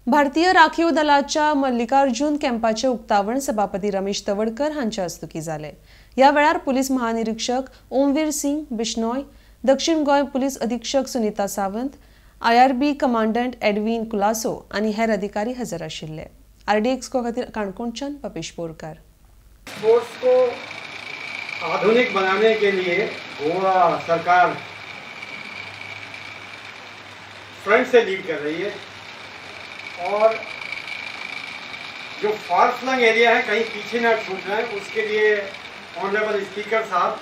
भारतीय राखीव दलाच्या मल्लिकार्जुन कॅम्पाचे उक्तावण सभापती रमेश तवडकर हांच्या हस्तुकी जाले। या वेळार पुलीस महानिरीक्षक ओमवीर सिंग बिश्नोय, दक्षिण गोय पुलीस अधीक्षक Sunita Sawant, IRB commandant Edwin Colaco आणि हेर अधिकारी हजर आशिल्ले। RDX खातीर काणकोणच्यान पपेश बोरकार। स्पोर्ट्स को आधुनिक बनाने के लिए गोवा सरकार फ्रंट से लीड कर रही है और जो फार फ्लंग एरिया है कहीं पीछे ना छूट जाए, उसके लिए ऑनरेबल स्पीकर साहब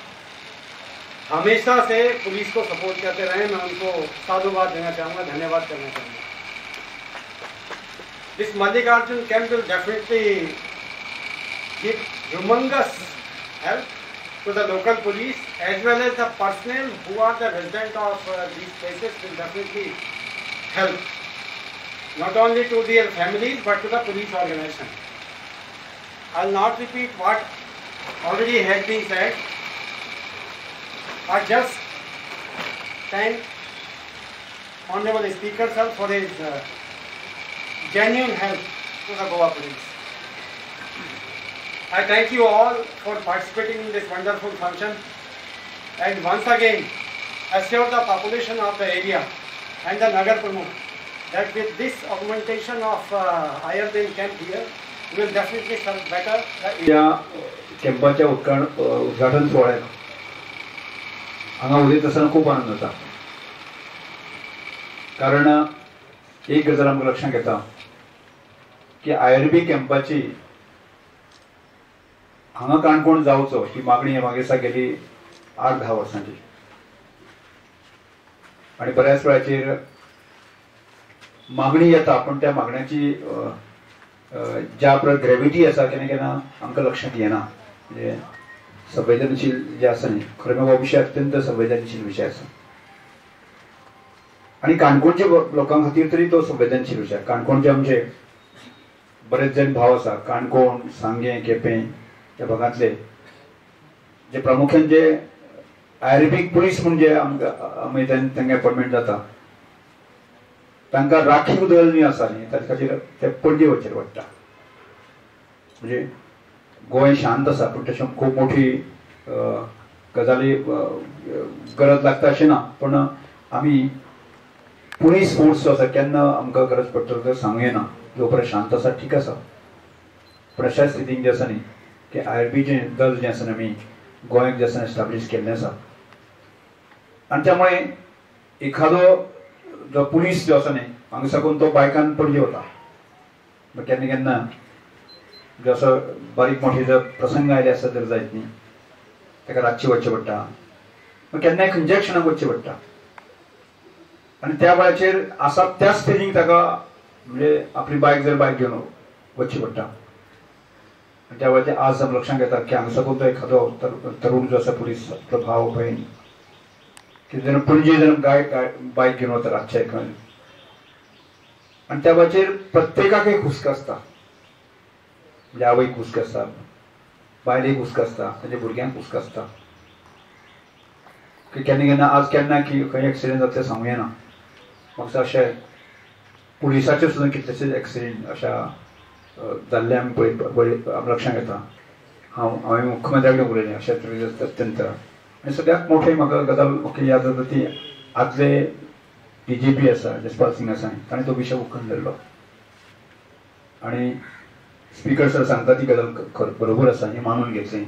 हमेशा से पुलिस को सपोर्ट करते रहे। मैं उनको साधुवाद देना चाहूँगा, धन्यवाद करना चाहूँगा। This Mallikarjun camp will definitely give humongous help to the local police as well as the personnel who are the resident of these places will definitely help not only to their families but to the police organization. I will not repeat what already has been said. I just thank Honorable Speaker sir for his genuine help to the Goa police. I thank you all for participating in this wonderful function and once again assure the population of the area and the Nagar Pramukh that with this augmentation of IRB camp here will definitely serve better. या कॅम्पाच्या उद्घाटन सोहळ्यात हांगा उलयत आसतना खूप आनंद जाता, कारण एक गजाल आमकां लक्षांत येता की IRB कॅम्पाची हांगा काणकोण जावचो ही मागणी मागे सा गेली 8-10 वर्सांची आणि बऱ्याच वेळाचेर मागणी येता पण त्या मागण्याची ज्या ग्रॅव्हिटी आसा केन्ना केन्ना आमकां लक्षांत येना। म्हणजे संवेदनशील जे आसा न्ही, खरें हो विशय अत्यंत संवेदनशील विषय आसा आणि काणकोणच्या लोकां खातीर तरी तो संवेदनशील विषय। काणकोणचे आमचे बरेच जण भाव आसा, काणकोण, सांगें, केपें ह्या भागांतले जे प्रामुख्यान जे IRB पुलीस म्हणजे आमी तांकां अपॉइंटमेंट जाता तांकां राखीव दल न्ही आसा न्ही, ताचे खातीर ते पणजे वचचें पडटा। म्हणजे गोंय शांत आसा पूण तशें खूब मोठी गजाली गरज लागता अशें ना, पण आमी पुलीस फोर्स जो आसा केन्ना आमकां गरज पडटलो तर सांगूं येना, जो पर्यंत शांत आसा ठीक आसा। पण अशा स्थितीन जे आसा न्ही की IRB जें दल जें आसा आमी गोंयांत जे आसा एस्टाब्लीश केल्लें आसा आनी त्यामुळे एखादो जो पुलीस जो आसा न्ही हांगा साकून तो बायकान पणजे वता, केन्ना केन्ना जो असो बारीक मोठे जर प्रसंग आयले आसत जर जायत न्ही ताका रातचें वचचें पडटा, केन्नाय खंयच्याय क्षणाक वचचें पडटा आनी त्या वेळाचेर आसा त्या स्टेजीक ताका म्हणजे आपली बायक घेवन वचचें पडटा। त्या वेळाचेर आज लक्षांत येता की हांगा साकून तो एखादो तरुण जो आसा पुलीस आपलो भाव भयण कितें जाण पणजे जाण बायक घेवन वता रातचे आनी त्या वेळाचेर प्रत्येकाक एक हुस्क आसता, म्हणजे आवयक हुस्क आसता, बायलेक हुस्क आसता, ताच्या भुरग्यांक हुस्क आसता की केन्ना केन्ना आज केन्ना की खंय एक्सिडेंट जातलें सांगूं येना। म्हाका अशें पुलिसाचे सुद्दां कितलेशेच एक्सिडेंट अशा जाल्ले आमी पळयत लक्षांत येता। हांवें मुख्यमंत्र्या कडेन उलयलें अशे तरेन अत्यंत आनी सगळ्यात मोठी म्हाका गजाल म्हाका याद जाता ती आदले DGP आसा जसपाल सिंग आसा ताणें तो विशय उखलून धरलो आनी स्पीकर सर सांगता ती गजाल बरोबर आसा हें मानून घेतलें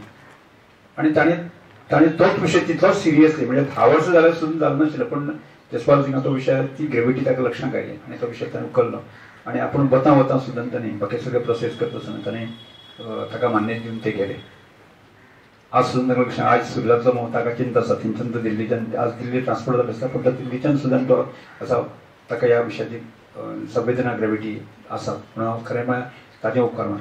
आनी ताणें तोच विशय तितलोच सिरियसली म्हणजे 10 वर्सां जाल्यार सुद्दां जालें नाशिल्लें, पण जसपाल सिंगा तो विशय ती ग्रेविटी ताका लक्षांत आयली आनी तो विशय ताणें उखललो आनी आपूण वता सुद्दां ताणें बाकी सगळे प्रोसेस करता आसतना ताणें ताका मान्यता दिवन ते गेले। आज सुद्दां लक्षांत आज सुरजातलो मोह ताका चिंता आसा, थंयच्यान तो दिल्लीच्यान आज दिल्ली ट्रान्सपोर्ट जाता आसता पण दिल्लीच्यान सुद्दां तो आसा ताका ह्या विशयाची संवेदना ग्रेविटी आसा, पूण हांव खरें म्हळ्यार ताजे उपकार मानता।